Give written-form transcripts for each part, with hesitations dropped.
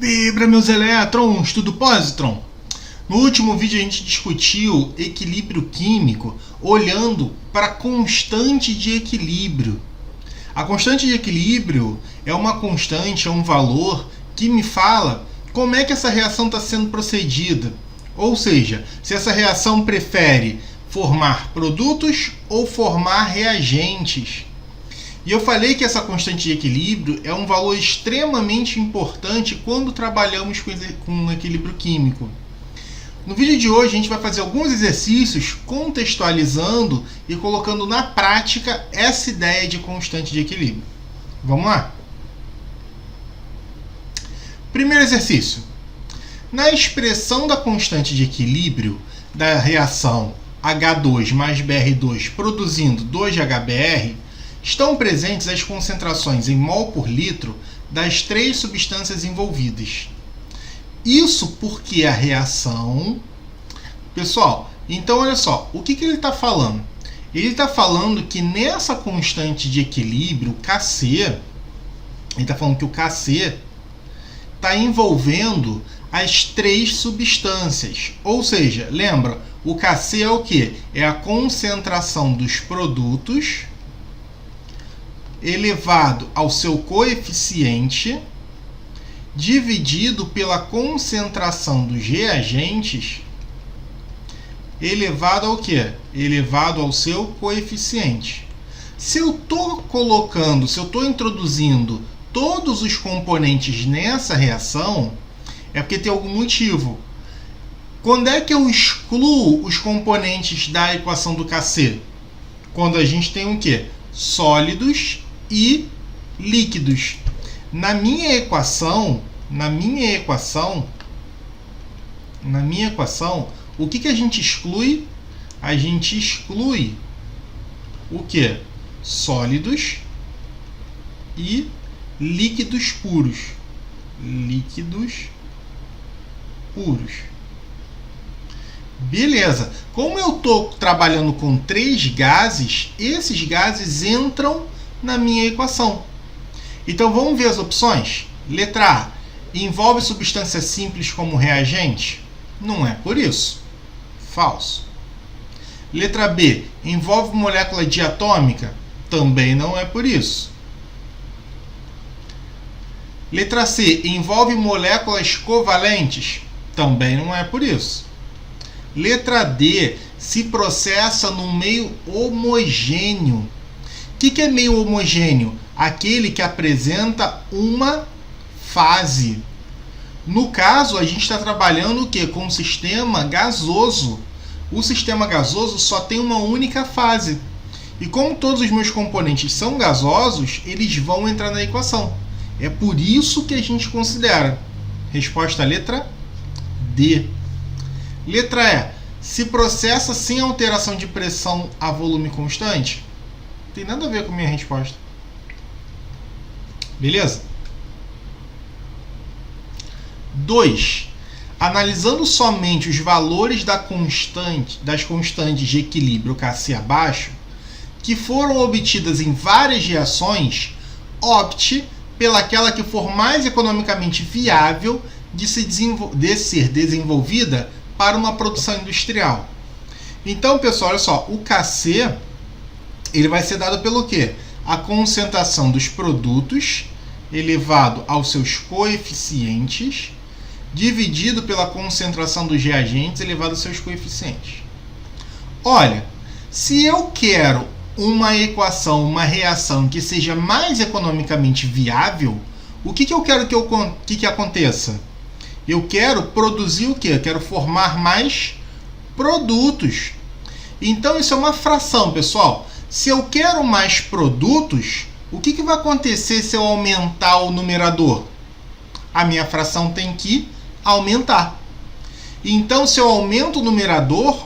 Vibra, meus elétrons, tudo positron? No último vídeo a gente discutiu equilíbrio químico olhando para a constante de equilíbrio. A constante de equilíbrio é uma constante, é um valor que me fala como é que essa reação está sendo procedida. Ou seja, se essa reação prefere formar produtos ou formar reagentes. E eu falei que essa constante de equilíbrio é um valor extremamente importante quando trabalhamos com equilíbrio químico. No vídeo de hoje a gente vai fazer alguns exercícios contextualizando e colocando na prática essa ideia de constante de equilíbrio. Vamos lá? Primeiro exercício. Na expressão da constante de equilíbrio da reação H2 mais Br2 produzindo 2HBr, estão presentes as concentrações em mol por litro das três substâncias envolvidas. Isso porque a reação... Pessoal, então olha só, o que ele está falando? Ele está falando que nessa constante de equilíbrio, Kc, ele está falando que o Kc está envolvendo as três substâncias. Ou seja, lembra, o Kc é o quê? É a concentração dos produtos elevado ao seu coeficiente dividido pela concentração dos reagentes elevado ao quê? Elevado ao seu coeficiente. Se eu estou introduzindo todos os componentes nessa reação, é porque tem algum motivo. Quando é que eu excluo os componentes da equação do Kc? Quando a gente tem o quê? Sólidos e líquidos. Na minha equação, o que a gente exclui? A gente exclui o quê? Sólidos e líquidos puros. Beleza. Como eu estou trabalhando com três gases, esses gases entram na minha equação. Então vamos ver as opções. Letra A. Envolve substância simples como reagente? Não é por isso. Falso. Letra B. Envolve molécula diatômica? Também não é por isso. Letra C. Envolve moléculas covalentes? Também não é por isso. Letra D. Se processa num meio homogêneo. O que é meio homogêneo? Aquele que apresenta uma fase. No caso, a gente está trabalhando o quê? Com um sistema gasoso. O sistema gasoso só tem uma única fase. E como todos os meus componentes são gasosos, eles vão entrar na equação. É por isso que a gente considera. Resposta letra D. Letra E. Se processa sem alteração de pressão a volume constante? Não tem nada a ver com a minha resposta. Beleza? 2. Analisando somente os valores das constantes de equilíbrio Kc abaixo, que foram obtidas em várias reações, opte pelaquela que for mais economicamente viável de ser desenvolvida para uma produção industrial. Então, pessoal, olha só, o Kc ele vai ser dado pelo quê? A concentração dos produtos elevado aos seus coeficientes dividido pela concentração dos reagentes elevado aos seus coeficientes. Olha, se eu quero uma equação, uma reação que seja mais economicamente viável, o que eu quero que aconteça? Eu quero produzir o quê? Eu quero formar mais produtos. Então isso é uma fração, pessoal. Se eu quero mais produtos, o que vai acontecer se eu aumentar o numerador? A minha fração tem que aumentar. Então, se eu aumento o numerador,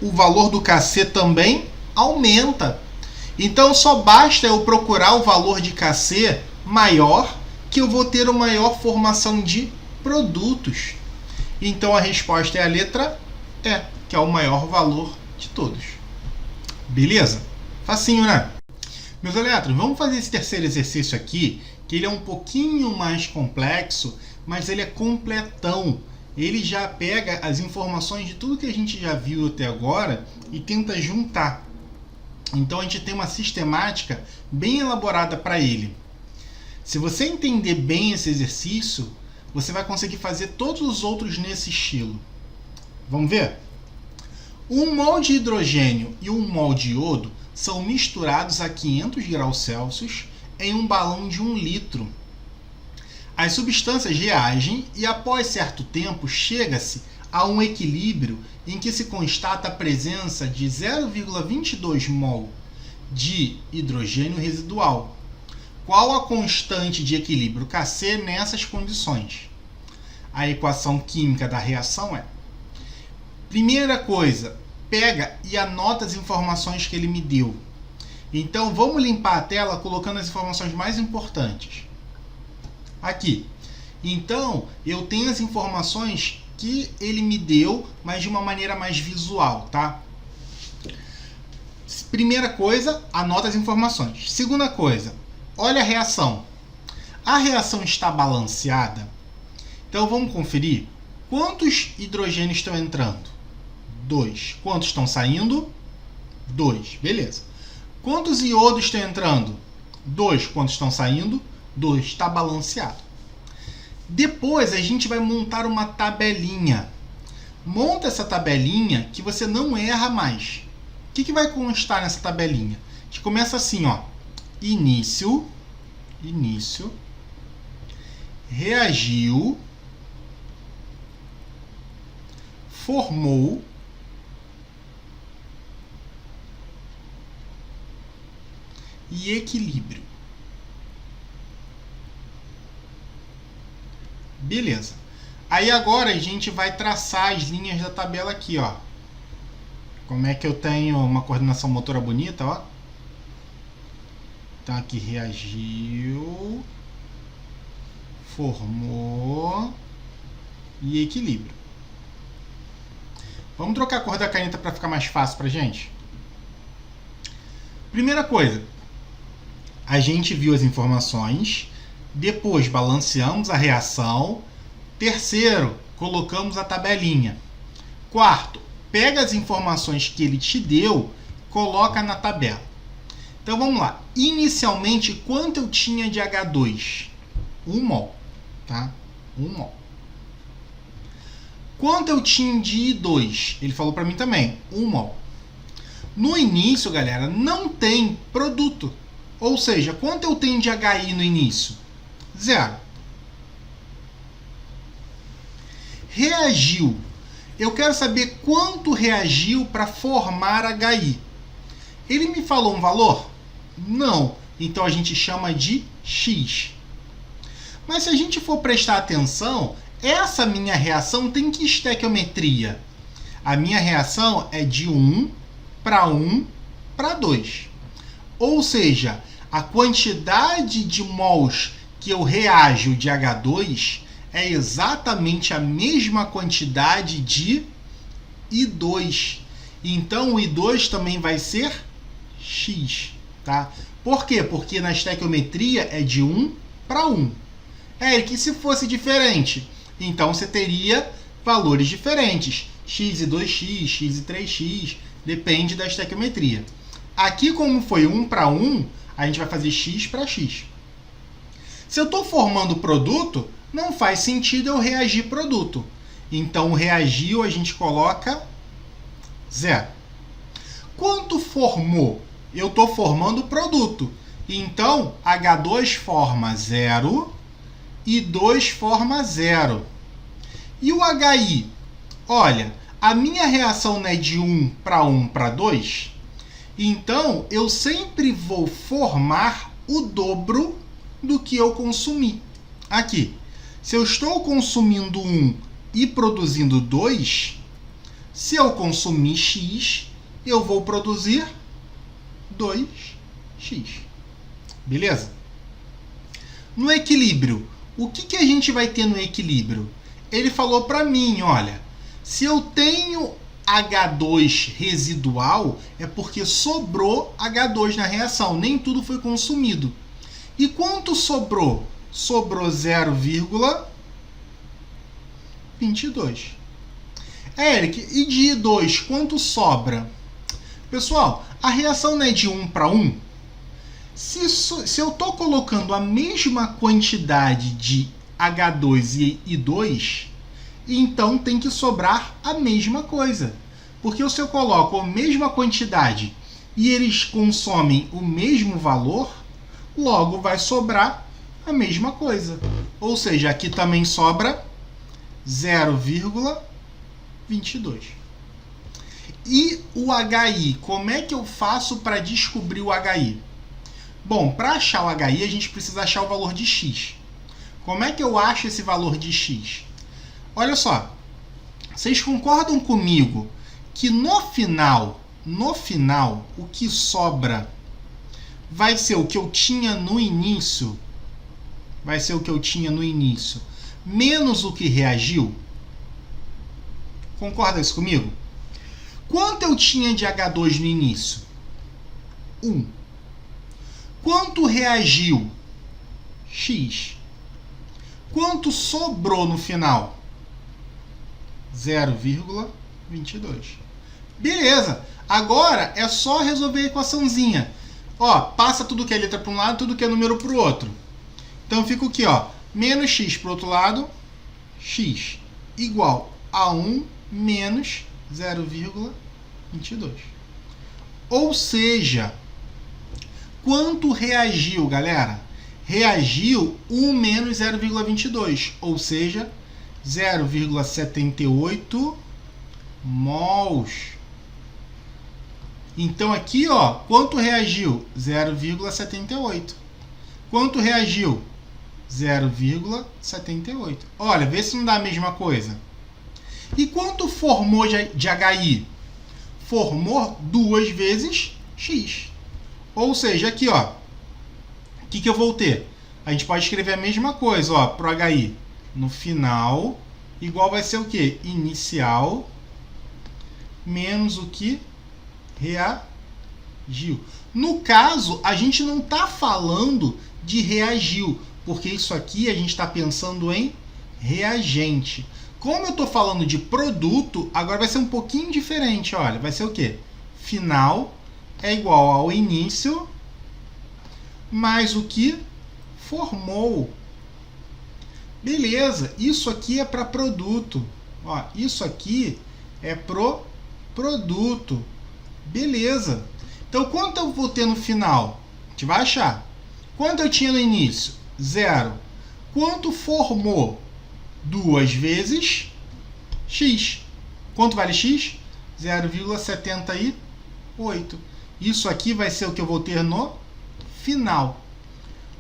o valor do Kc também aumenta. Então, só basta eu procurar o valor de Kc maior, que eu vou ter uma maior formação de produtos. Então, a resposta é a letra E, que é o maior valor de todos. Beleza? Facinho, né? Meus elétrons, vamos fazer esse terceiro exercício aqui, que ele é um pouquinho mais complexo, mas ele é completão. Ele já pega as informações de tudo que a gente já viu até agora e tenta juntar. Então a gente tem uma sistemática bem elaborada para ele. Se você entender bem esse exercício, você vai conseguir fazer todos os outros nesse estilo. Vamos ver? Um mol de hidrogênio e um mol de iodo são misturados a 500 graus Celsius em um balão de 1 litro. As substâncias reagem e, após certo tempo, chega-se a um equilíbrio em que se constata a presença de 0,22 mol de hidrogênio residual. Qual a constante de equilíbrio Kc nessas condições? A equação química da reação é: primeira coisa, pega e anota as informações que ele me deu. Então vamos limpar a tela colocando as informações mais importantes. Aqui. Então eu tenho as informações que ele me deu, mas de uma maneira mais visual, tá? Primeira coisa, anota as informações. Segunda coisa, olha a reação. A reação está balanceada. Então vamos conferir. Quantos hidrogênios estão entrando? 2. Quantos estão saindo? 2. Beleza. Quantos iodos estão entrando? 2. Quantos estão saindo? 2. Está balanceado. Depois a gente vai montar uma tabelinha. Monta essa tabelinha que você não erra mais. O que vai constar nessa tabelinha? A gente começa assim, ó. Início, reagiu, formou, e equilíbrio. Beleza. Aí agora a gente vai traçar as linhas da tabela aqui, ó. Como é que eu tenho uma coordenação motora bonita, ó. Então aqui reagiu, formou e equilíbrio. Vamos trocar a cor da caneta para ficar mais fácil pra gente? Primeira coisa, a gente viu as informações, depois balanceamos a reação, terceiro, colocamos a tabelinha. Quarto, pega as informações que ele te deu, coloca na tabela. Então vamos lá. Inicialmente, quanto eu tinha de H2? 1 mol, tá? 1 mol. Quanto eu tinha de I2? Ele falou para mim também, 1 mol. No início, galera, não tem produto. Ou seja, quanto eu tenho de HI no início? 0. Reagiu. Eu quero saber quanto reagiu para formar HI. Ele me falou um valor? Não. Então a gente chama de X. Mas se a gente for prestar atenção, essa minha reação tem que estequiometria? A minha reação é de 1 para 1 para 2. Ou seja, a quantidade de mols que eu reajo de H2 é exatamente a mesma quantidade de I2. Então o I2 também vai ser X. Tá? Por quê? Porque na estequiometria é de 1 para 1. Eric, e se fosse diferente? Então você teria valores diferentes. X e 2x, x e 3x, depende da estequiometria. Aqui, como foi 1 para 1, a gente vai fazer x para x. Se eu estou formando produto, não faz sentido eu reagir produto. Então, o reagiu a gente coloca 0. Quanto formou? Eu estou formando produto. Então, H2 forma 0 e 2 forma 0. E o HI? Olha, a minha reação não é de 1 para 2. Então, eu sempre vou formar o dobro do que eu consumi. Aqui, se eu estou consumindo 1 e produzindo 2, se eu consumir X, eu vou produzir 2x. Beleza? No equilíbrio, o que a gente vai ter no equilíbrio? Ele falou para mim, olha, se eu tenho H2 residual, é porque sobrou H2 na reação, nem tudo foi consumido. E quanto sobrou? Sobrou 0,2. 22. Eric, e de I2, quanto sobra? Pessoal, a reação não é de 1 para 1? Se eu estou colocando a mesma quantidade de H2 e I2, então tem que sobrar a mesma coisa. Porque se eu coloco a mesma quantidade e eles consomem o mesmo valor, logo vai sobrar a mesma coisa. Ou seja, aqui também sobra 0,22. E o HI, como é que eu faço para descobrir o HI? Bom, para achar o HI, a gente precisa achar o valor de x. Como é que eu acho esse valor de x? Olha só, vocês concordam comigo que no final, o que sobra vai ser o que eu tinha no início, menos o que reagiu? Concorda isso comigo? Quanto eu tinha de H2 no início? 1. Quanto reagiu? X. Quanto sobrou no final? 0,22. Beleza. Agora é só resolver a equaçãozinha. Ó, passa tudo que é letra para um lado, tudo que é número para o outro. Então fica aqui, ó, menos x para o outro lado, x igual a 1 menos 0,22. Ou seja, quanto reagiu, galera? Reagiu 1 menos 0,22, ou seja, 0,78 mols. Então aqui, ó, quanto reagiu? 0,78. Quanto reagiu? 0,78. Olha, vê se não dá a mesma coisa. E quanto formou de HI? Formou 2 vezes x. Ou seja, aqui, ó, o que eu vou ter? A gente pode escrever a mesma coisa, ó, para o HI. No final, igual vai ser o quê? Inicial menos o que reagiu. No caso, a gente não está falando de reagiu, porque isso aqui a gente está pensando em reagente. Como eu estou falando de produto, agora vai ser um pouquinho diferente. Olha, vai ser o quê? Final é igual ao início mais o que formou. Beleza, isso aqui é para produto. Ó, isso aqui é pro produto. Beleza. Então, quanto eu vou ter no final? A gente vai achar. Quanto eu tinha no início? 0. Quanto formou? 2 vezes x. Quanto vale x? 0,78. Isso aqui vai ser o que eu vou ter no final.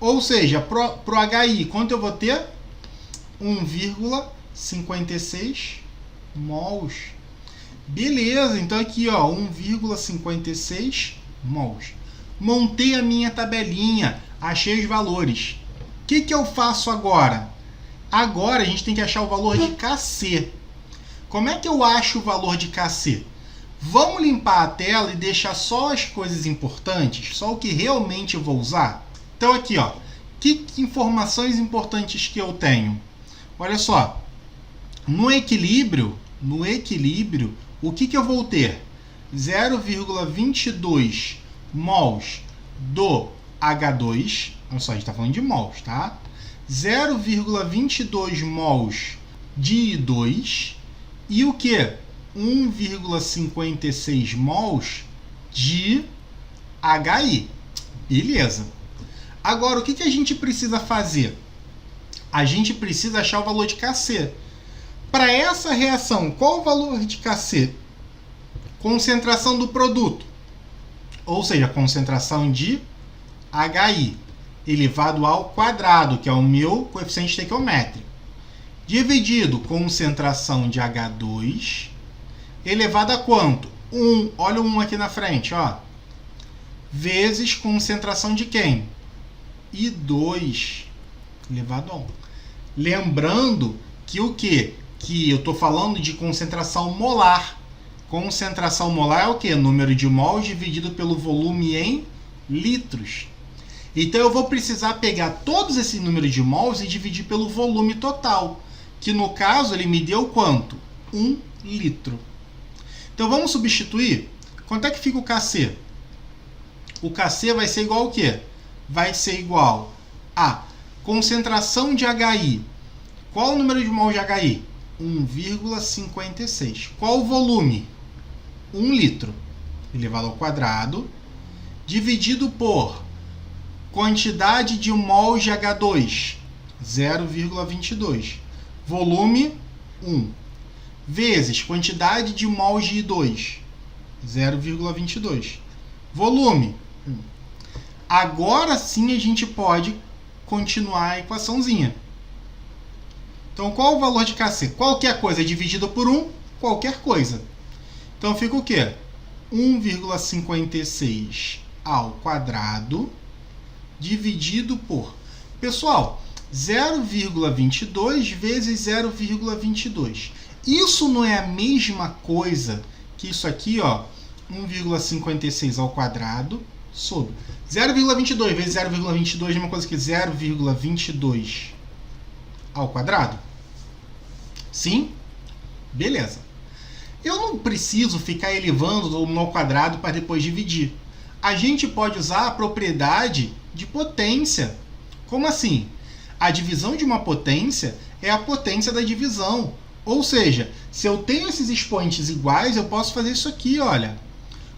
Ou seja, para o HI, quanto eu vou ter? 1,56 mols. Beleza, então aqui, ó, 1,56 mols. Montei a minha tabelinha, achei os valores. O que eu faço agora? Agora a gente tem que achar o valor de Kc. Como é que eu acho o valor de Kc? Vamos limpar a tela e deixar só as coisas importantes, só o que realmente eu vou usar? Então aqui, ó, que informações importantes que eu tenho? Olha só, no equilíbrio, o que eu vou ter? 0,22 mols do H2, olha só, a gente está falando de mols, tá? 0,22 mols de I2 e o que? 1,56 mols de HI. Beleza. Agora, o que a gente precisa fazer? A gente precisa achar o valor de Kc. Para essa reação, qual o valor de Kc? Concentração do produto, ou seja, concentração de HI elevado ao quadrado, que é o meu coeficiente estequiométrico, dividido concentração de H2 elevado a quanto? 1, olha o 1 aqui na frente, ó, vezes concentração de quem? I2 elevado a 1. Lembrando que o quê? Que eu estou falando de concentração molar. Concentração molar é o quê? Número de mols dividido pelo volume em litros. Então eu vou precisar pegar todos esse número de mols e dividir pelo volume total, que no caso ele me deu quanto? 1 litro. Então vamos substituir. Quanto é que fica o Kc? O Kc vai ser igual ao quê? Vai ser igual a concentração de HI. Qual o número de mol de HI? 1,56. Qual o volume? 1 litro elevado ao quadrado, dividido por quantidade de mol de H2, 0,22. Volume, 1. Vezes quantidade de mol de I2, 0,22. Volume, 1. Agora sim a gente pode continuar a equaçãozinha. Então, qual o valor de Kc? Qualquer coisa dividido por 1, qualquer coisa. Então, fica o quê? 1,56 ao quadrado dividido por... Pessoal, 0,22 vezes 0,22. Isso não é a mesma coisa que isso aqui, ó, 1,56 ao quadrado sobre 0,22 vezes 0,22 é a mesma coisa que 0,22 ao quadrado? Sim? Beleza. Eu não preciso ficar elevando ao quadrado para depois dividir. A gente pode usar a propriedade de potência. Como assim? A divisão de uma potência é a potência da divisão. Ou seja, se eu tenho esses expoentes iguais, eu posso fazer isso aqui, olha.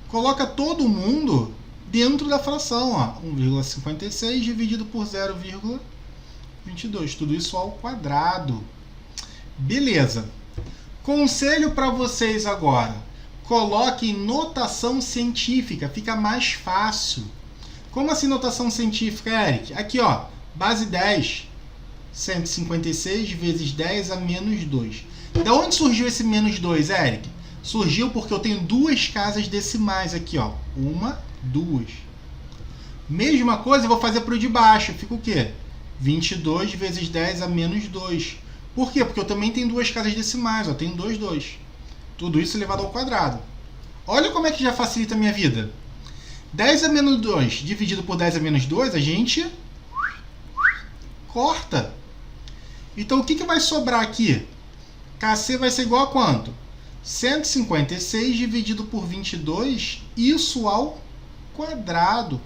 Coloca todo mundo dentro da fração, ó. 1,56 dividido por 0,22. Tudo isso ao quadrado. Beleza. Conselho para vocês agora. Coloque em notação científica, fica mais fácil. Como assim notação científica, Eric? Aqui, ó, base 10. 156 vezes 10 a menos 2. Da onde surgiu esse menos 2, Eric? Surgiu porque eu tenho duas casas decimais aqui, ó. 1, 2. Mesma coisa eu vou fazer para o de baixo. Fica o quê? 22 vezes 10 a menos 2. Por quê? Porque eu também tenho duas casas decimais, ó. Tenho 2, 2. Tudo isso elevado ao quadrado. Olha como é que já facilita a minha vida. 10 a menos 2 dividido por 10 a menos 2, a gente corta. Então, o que vai sobrar aqui? Kc vai ser igual a quanto? 156 dividido por 22, isso ao quadrado.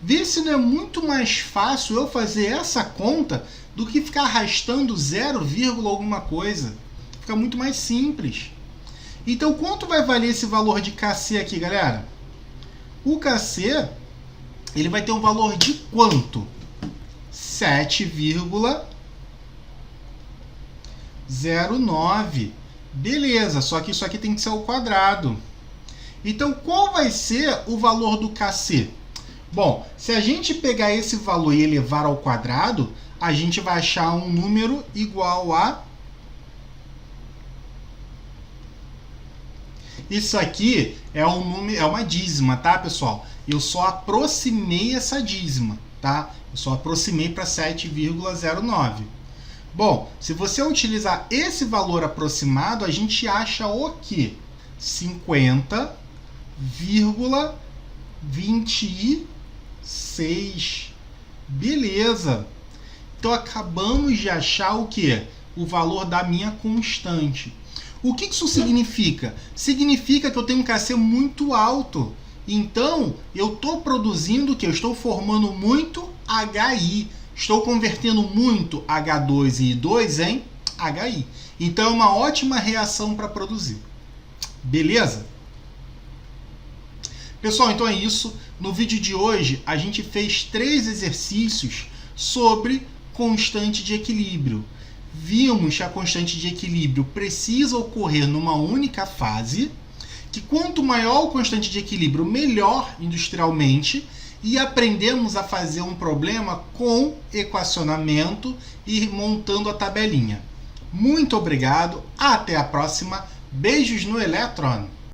Vê se não é muito mais fácil eu fazer essa conta do que ficar arrastando 0, alguma coisa. Fica muito mais simples. Então, quanto vai valer esse valor de Kc aqui, galera? O Kc, ele vai ter um valor de quanto? 7,09. Beleza, só que isso aqui tem que ser ao quadrado. Então, qual vai ser o valor do Kc? Bom, se a gente pegar esse valor e elevar ao quadrado, a gente vai achar um número igual a... Isso aqui é um número, é uma dízima, tá, pessoal? Eu só aproximei essa dízima, tá? Eu só aproximei para 7,09. Bom, se você utilizar esse valor aproximado, a gente acha o quê? 50,26. Beleza. Então, acabamos de achar o quê? O valor da minha constante. O que isso significa? Significa que eu tenho um Kc muito alto. Então, eu estou produzindo o quê? Eu estou formando muito HI. Estou convertendo muito H2 e I2 em HI. Então, é uma ótima reação para produzir. Beleza? Pessoal, então é isso. No vídeo de hoje, a gente fez 3 exercícios sobre constante de equilíbrio. Vimos que a constante de equilíbrio precisa ocorrer numa única fase, que quanto maior o constante de equilíbrio, melhor industrialmente, e aprendemos a fazer um problema com equacionamento e montando a tabelinha. Muito obrigado, até a próxima, beijos no elétron!